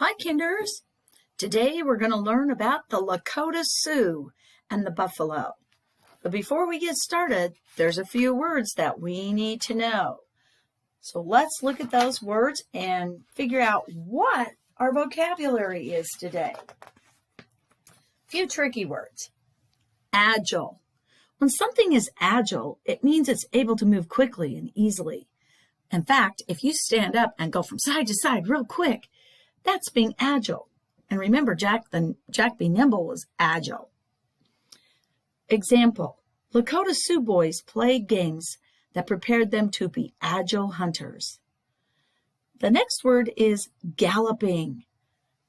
Hi, Kinders. Today we're going to learn about the Lakota Sioux and the buffalo. But before we get started, there's a few words that we need to know. So let's look at those words and figure out what our vocabulary is today. A few tricky words. Agile. When something is agile, it means it's able to move quickly and easily. In fact, if you stand up and go from side to side real quick, that's being agile. And remember, Jack Be Nimble was agile. Example, Lakota Sioux boys played games that prepared them to be agile hunters. The next word is galloping,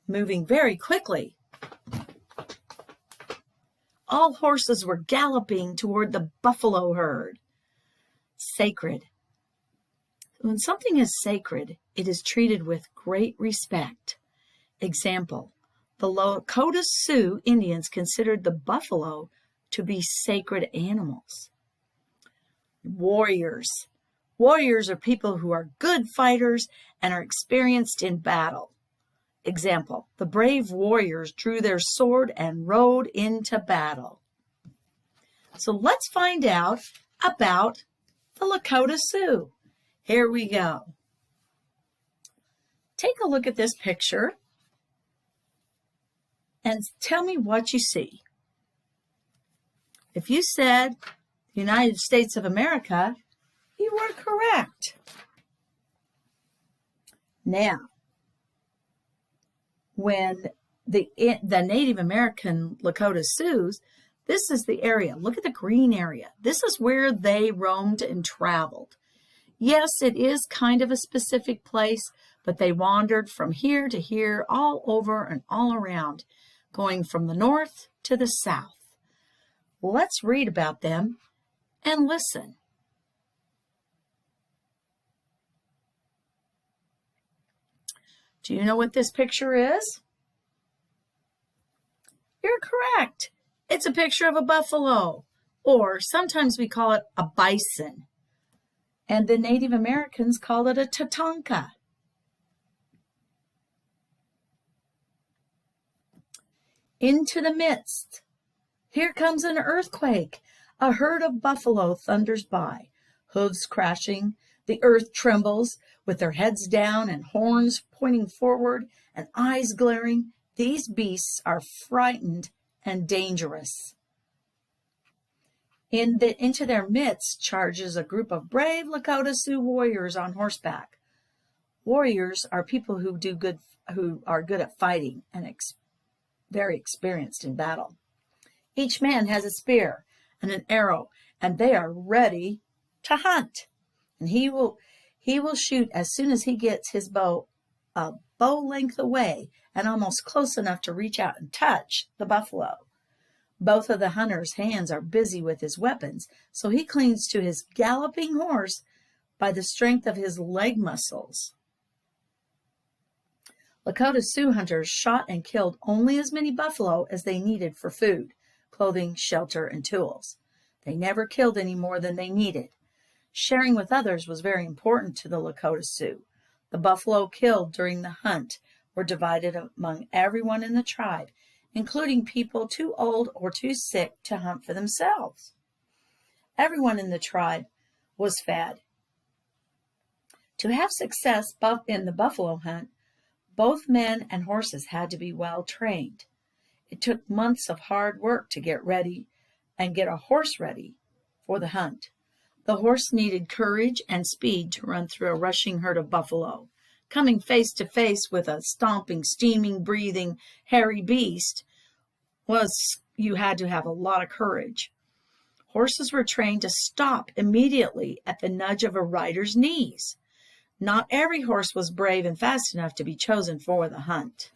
moving very quickly. All horses were galloping toward the buffalo herd. Sacred. When something is sacred, it is treated with great respect. Example, the Lakota Sioux Indians considered the buffalo to be sacred animals. Warriors. Warriors are people who are good fighters and are experienced in battle. Example, the brave warriors drew their sword and rode into battle. So let's find out about the Lakota Sioux. Here we go. Take a look at this picture and tell me what you see. If you said the United States of America, you were correct. Now, when the Native American Lakota Sioux, this is the area. Look at the green area. This is where they roamed and traveled. Yes, it is kind of a specific place, but they wandered from here to here, all over and all around, going from the north to the south. Let's read about them and listen. Do you know what this picture is? You're correct. It's a picture of a buffalo, or sometimes we call it a bison. And the Native Americans call it a tatanka. Into the midst. Here comes an earthquake. A herd of buffalo thunders by, hooves crashing. The earth trembles with their heads down and horns pointing forward and eyes glaring. These beasts are frightened and dangerous. Into their midst charges a group of brave Lakota Sioux warriors on horseback. Warriors are people who are good at fighting and very experienced in battle. Each man has a spear and an arrow, and they are ready to hunt. And he will shoot as soon as he gets his bow a bow length away and almost close enough to reach out and touch the buffalo. Both of the hunter's hands are busy with his weapons, so he clings to his galloping horse by the strength of his leg muscles. Lakota Sioux hunters shot and killed only as many buffalo as they needed for food, clothing, shelter, and tools. They never killed any more than they needed. Sharing with others was very important to the Lakota Sioux. The buffalo killed during the hunt were divided among everyone in the tribe, including people too old or too sick to hunt for themselves. Everyone in the tribe was fed. To have success in the buffalo hunt, both men and horses had to be well trained. It took months of hard work to get ready and get a horse ready for the hunt. The horse needed courage and speed to run through a rushing herd of buffalo. Coming face to face with a stomping, steaming, breathing, hairy beast you had to have a lot of courage. Horses were trained to stop immediately at the nudge of a rider's knees. Not every horse was brave and fast enough to be chosen for the hunt.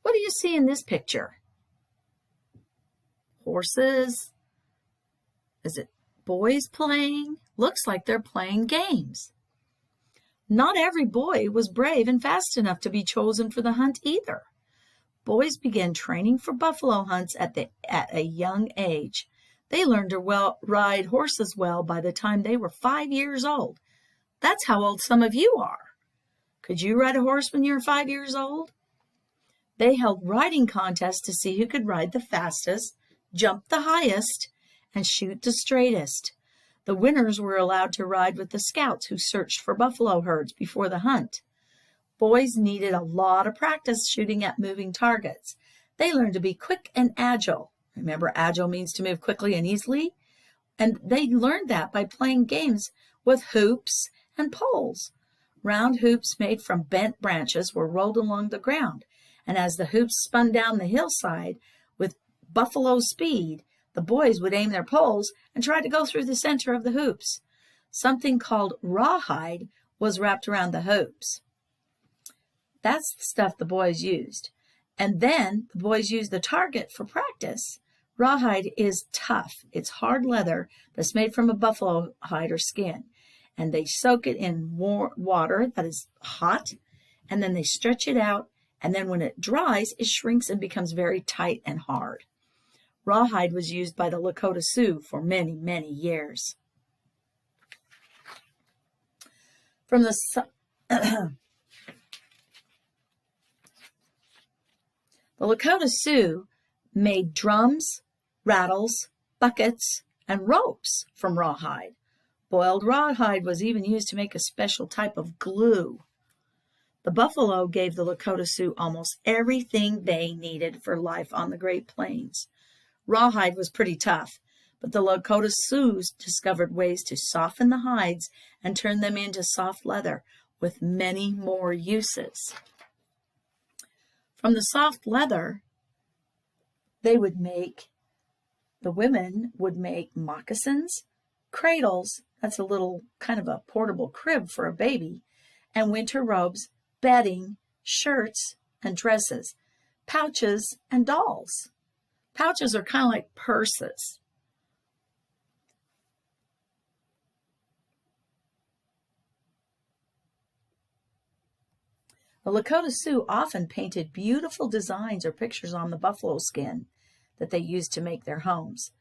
What do you see in this picture? Horses? Is it boys playing? Looks like they're playing games. Not every boy was brave and fast enough to be chosen for the hunt either. Boys began training for buffalo hunts at a young age. They learned to ride horses well by the time they were 5 years old. That's how old some of you are. Could you ride a horse when you were 5 years old? They held riding contests to see who could ride the fastest, jump the highest, and shoot the straightest. The winners were allowed to ride with the scouts who searched for buffalo herds before the hunt. Boys needed a lot of practice shooting at moving targets. They learned to be quick and agile. Remember, agile means to move quickly and easily? And they learned that by playing games with hoops and poles. Round hoops made from bent branches were rolled along the ground, and as the hoops spun down the hillside with buffalo speed, the boys would aim their poles and try to go through the center of the hoops. Something called rawhide was wrapped around the hoops. That's the stuff the boys used. And then the boys used the target for practice. Rawhide is tough. It's hard leather that's made from a buffalo hide or skin. And they soak it in water that is hot, and then they stretch it out, and then when it dries, it shrinks and becomes very tight and hard. Rawhide was used by the Lakota Sioux for many, many years. The Lakota Sioux made drums, rattles, buckets, and ropes from rawhide. Boiled rawhide was even used to make a special type of glue. The buffalo gave the Lakota Sioux almost everything they needed for life on the Great Plains. Rawhide was pretty tough, but the Lakota Sioux discovered ways to soften the hides and turn them into soft leather with many more uses. From the soft leather, the women would make moccasins, cradles, that's a little kind of a portable crib for a baby, and winter robes, bedding, shirts, and dresses, pouches, and dolls. Pouches are kind of like purses. The Lakota Sioux often painted beautiful designs or pictures on the buffalo skin that they used to make their homes.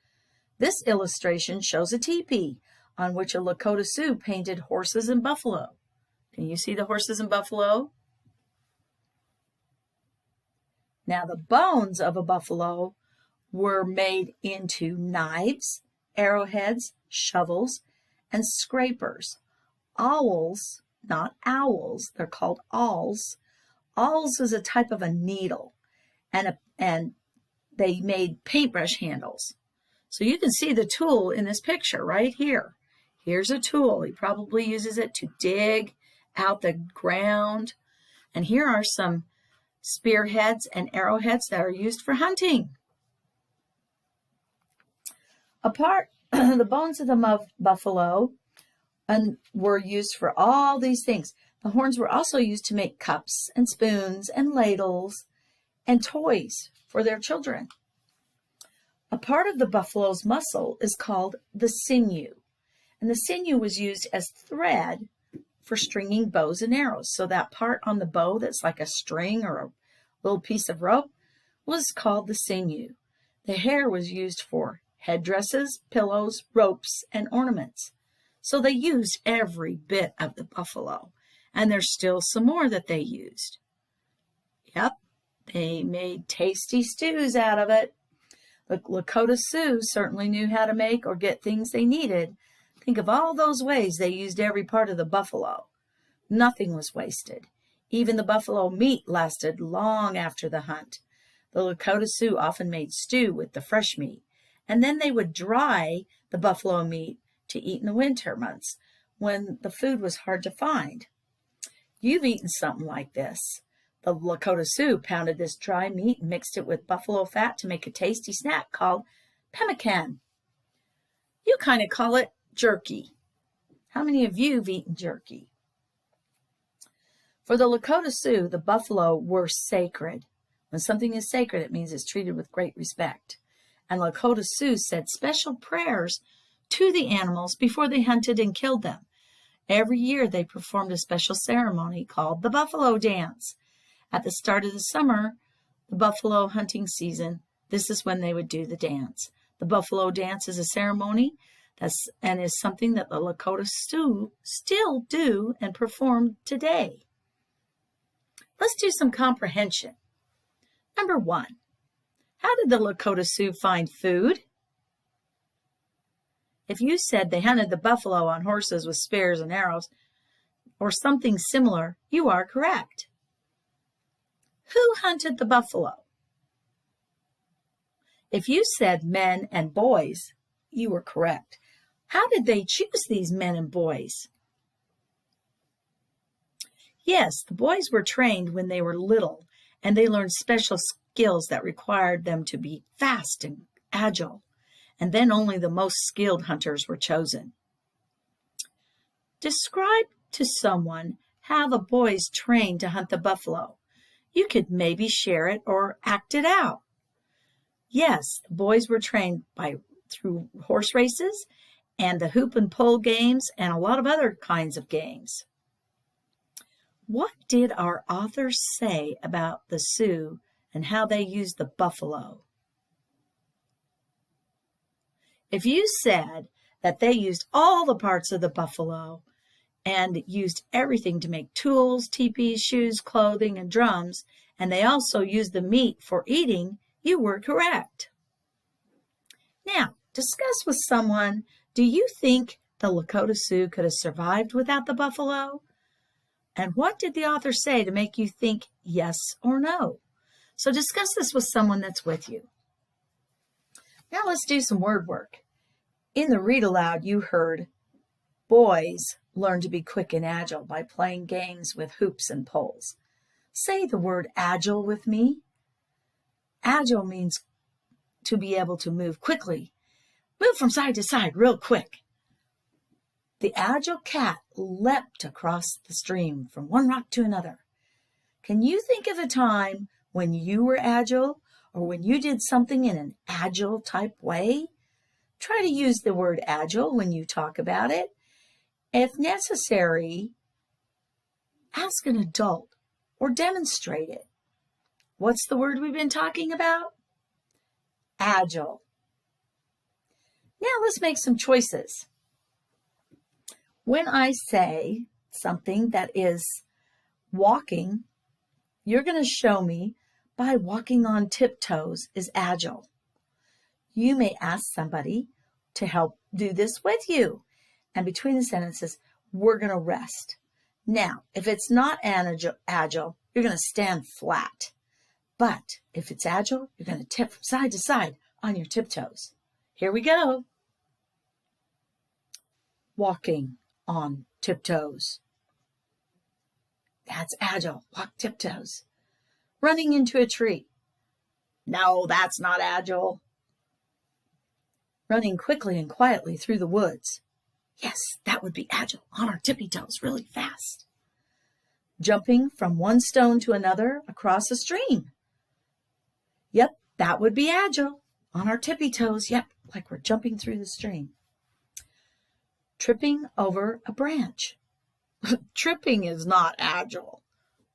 This illustration shows a teepee on which a Lakota Sioux painted horses and buffalo. Can you see the horses and buffalo? Now the bones of a buffalo were made into knives, arrowheads, shovels, and scrapers. Awls, not owls, they're called awls. Awls is a type of a needle, and they made paintbrush handles. So you can see the tool in this picture right here. Here's a tool. He probably uses it to dig out the ground. And here are some spearheads and arrowheads that are used for hunting. The bones of the buffalo were used for all these things. The horns were also used to make cups and spoons and ladles and toys for their children. A part of the buffalo's muscle is called the sinew, and the sinew was used as thread for stringing bows and arrows. So that part on the bow that's like a string or a little piece of rope was called the sinew. The hair was used for headdresses, pillows, ropes, and ornaments. So they used every bit of the buffalo, and there's still some more that they used. Yep, they made tasty stews out of it. The Lakota Sioux certainly knew how to make or get things they needed. Think of all those ways they used every part of the buffalo. Nothing was wasted. Even the buffalo meat lasted long after the hunt. The Lakota Sioux often made stew with the fresh meat, and then they would dry the buffalo meat to eat in the winter months when the food was hard to find. You've eaten something like this. The Lakota Sioux pounded this dry meat and mixed it with buffalo fat to make a tasty snack called pemmican. You kind of call it jerky. How many of you have eaten jerky? For the Lakota Sioux, the buffalo were sacred. When something is sacred, it means it's treated with great respect. And Lakota Sioux said special prayers to the animals before they hunted and killed them. Every year they performed a special ceremony called the buffalo dance. At the start of the summer, the buffalo hunting season, this is when they would do the dance. The buffalo dance is a ceremony and is something that the Lakota Sioux still do and perform today. Let's do some comprehension. Number 1, how did the Lakota Sioux find food? If you said they hunted the buffalo on horses with spears and arrows, or something similar, you are correct. Who hunted the buffalo? If you said men and boys, you were correct. How did they choose these men and boys? Yes, the boys were trained when they were little, and they learned special skills that required them to be fast and agile, and then only the most skilled hunters were chosen. Describe to someone how the boys trained to hunt the buffalo. You could maybe share it or act it out. Yes, the boys were trained through horse races and the hoop and pole games and a lot of other kinds of games. What did our authors say about the Sioux and how they used the buffalo? If you said that they used all the parts of the buffalo and used everything to make tools, teepees, shoes, clothing, and drums, and they also used the meat for eating, you were correct. Now, discuss with someone, do you think the Lakota Sioux could have survived without the buffalo? And what did the author say to make you think yes or no? So discuss this with someone that's with you. Now let's do some word work. In the read aloud, you heard, boys learn to be quick and agile by playing games with hoops and poles. Say the word agile with me. Agile means to be able to move quickly. Move from side to side real quick. The agile cat leapt across the stream from one rock to another. Can you think of a time when you were agile or when you did something in an agile type way? Try to use the word agile when you talk about it. If necessary, ask an adult or demonstrate it. What's the word we've been talking about? Agile. Now let's make some choices. When I say something that is walking, you're going to show me by walking on tiptoes is agile. You may ask somebody to help do this with you. And between the sentences, we're going to rest. Now, if it's not agile, you're going to stand flat. But if it's agile, you're going to tip from side to side on your tiptoes. Here we go. Walking on tiptoes. That's agile. Walk tiptoes. Running into a tree. No, that's not agile. Running quickly and quietly through the woods. Yes, that would be agile. On our tippy toes really fast. Jumping from one stone to another across a stream. Yep, that would be agile. On our tippy toes, yep, like we're jumping through the stream. Tripping over a branch. Tripping is not agile.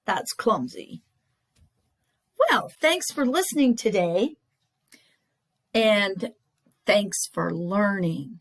That's clumsy. Well, thanks for listening today. And thanks for learning.